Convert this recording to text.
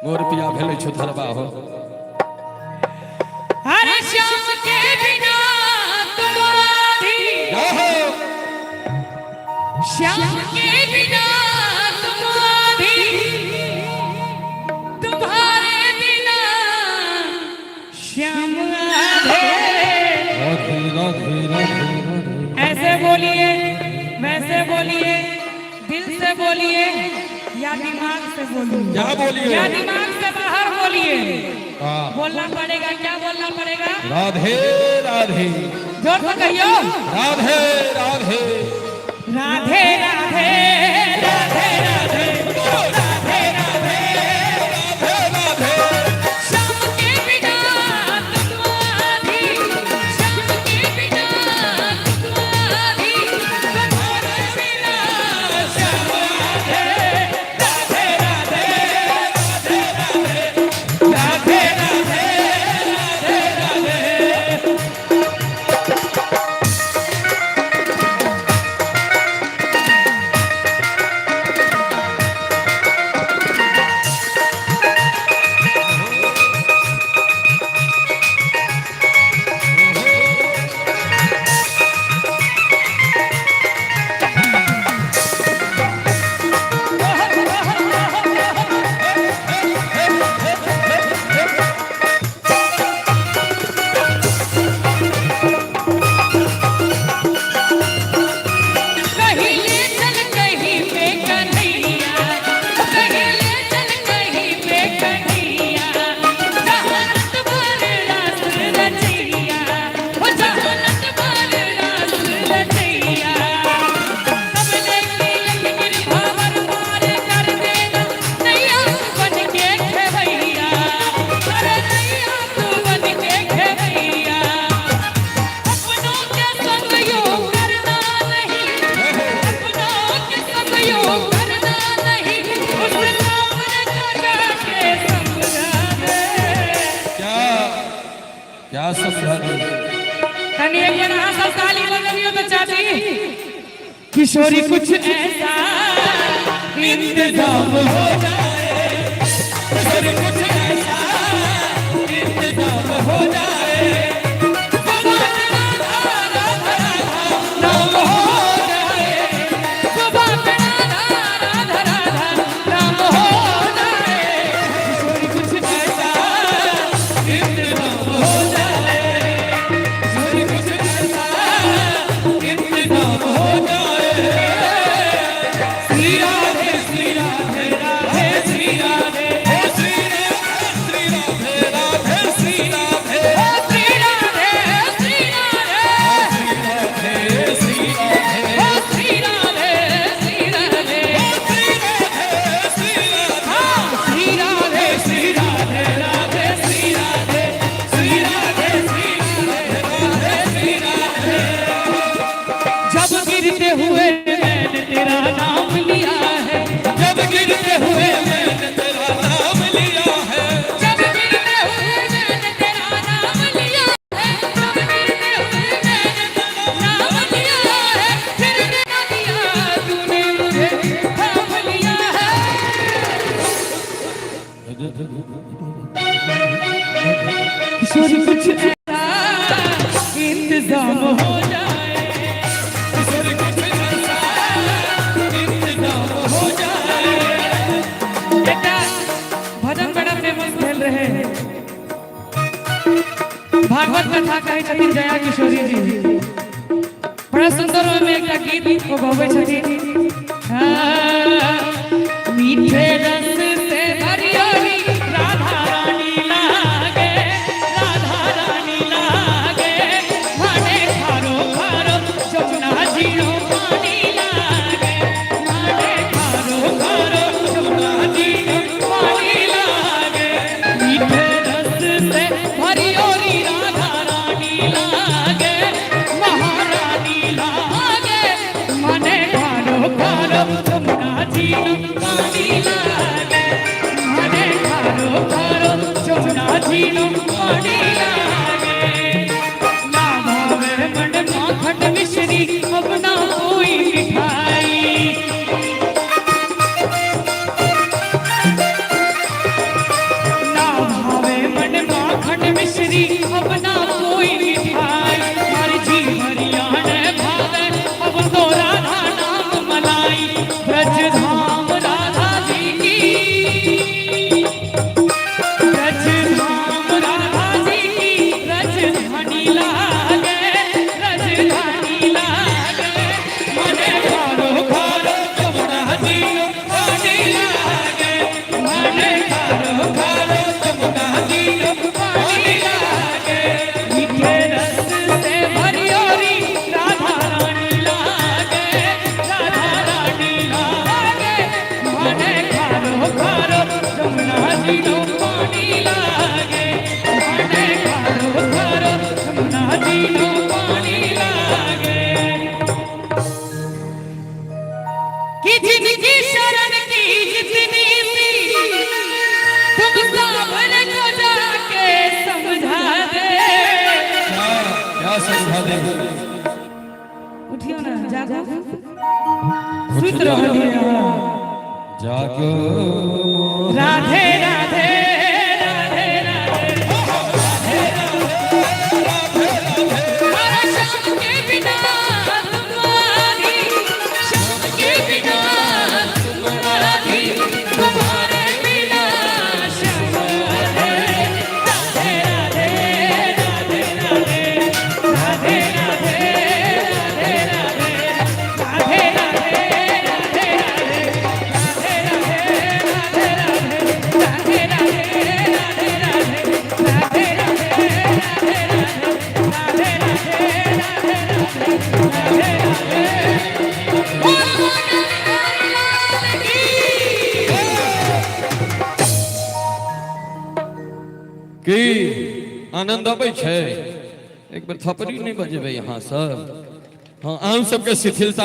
रुपया भेले छु धरबा हो। अरे श्याम के बिना तुम आधी, श्याम के बिना तुम आधी, तुम्हारे बिना श्याम आधे। ऐसे बोलिए, वैसे बोलिए, दिल से बोलिए या दिमाग से बोलिए? क्या बोलिए? या दिमाग से बाहर बोलिए? बोलना पड़ेगा। क्या बोलना पड़ेगा? राधे राधे। जोर से कहियो। राधे राधे राधे राधे राधे राधे राधे राधे राधे। श्याम के बिना तुम आधी, श्याम के बिना तुम आधी, तुम्हारे बिना श्याम आधे। राधे राधे राधे राधे राधे राधे क्या समझा दे? किशोरी कुछ ऐसा इंतजाम हो जाए, किशोरी कुछ ऐसा इंतजाम हो जाए, नाम हो जाए, सुबह राधा राधा राधा नाम हो जाए, किशोरी कुछ ऐसा इंतजाम हो जाए, किशोरी कुछ ऐसा इंतजाम हो जाए। श्री राधे श्री राधे राधे श्री राधे श्री राधे राधे श्री राधे श्री राधे श्री राधे श्री राधे श्री राधे श्री राधे श्री राधे राधे श्री राधे श्री राधे श्री राधे श्री राधे। जब गिरते हुए मैंने तेरा नाम लिया है, जब गिरते हुए मैंने तेरा नाम लिया है, जब गिरते हुए मैंने तेरा नाम लिया है, जब गिरते हुए मैंने तेरा नाम लिया है, फिर ना दिया तूने मुझे थाम लिया है। किशोरी कुछ ऐसा इंतजाम हो जाए, किशोरी कुछ ऐसा इंतजाम हो जाए। बेटा भजन बड़ा फेमस खेल रहे हैं, भागवत कथा कहे छथिन जया किशोरी जी, बड़ा सुंदर में एक गीत को गावे छथिन। मीठे रस से भरियोरी राधा रानी लागे, राधा रानी लागे, माने खारो खारो जमुना जीरो पानी लागे, माने खारो खारो जमुना जीरो पानी लागे। मीठे रस से भरियोरी राधा रानी लागे, महारानी लागे, माने खारो खारो जमुना जीरो पानी लागे। दे उठियो ना जागो सुत रहलिए जागो राधे राधे राधे राधे हमारा श्याम के बिना तुम्हारी श्याम के बिना तुम्हारी तुम्हारे बिना श्याम राधे राधे राधे राधे राधे राधे राधे राधे की आनंद आबै छै एक बेर थपड़ी नहीं बजेबै यहाँ सब हाँ आम सबके शिथिलता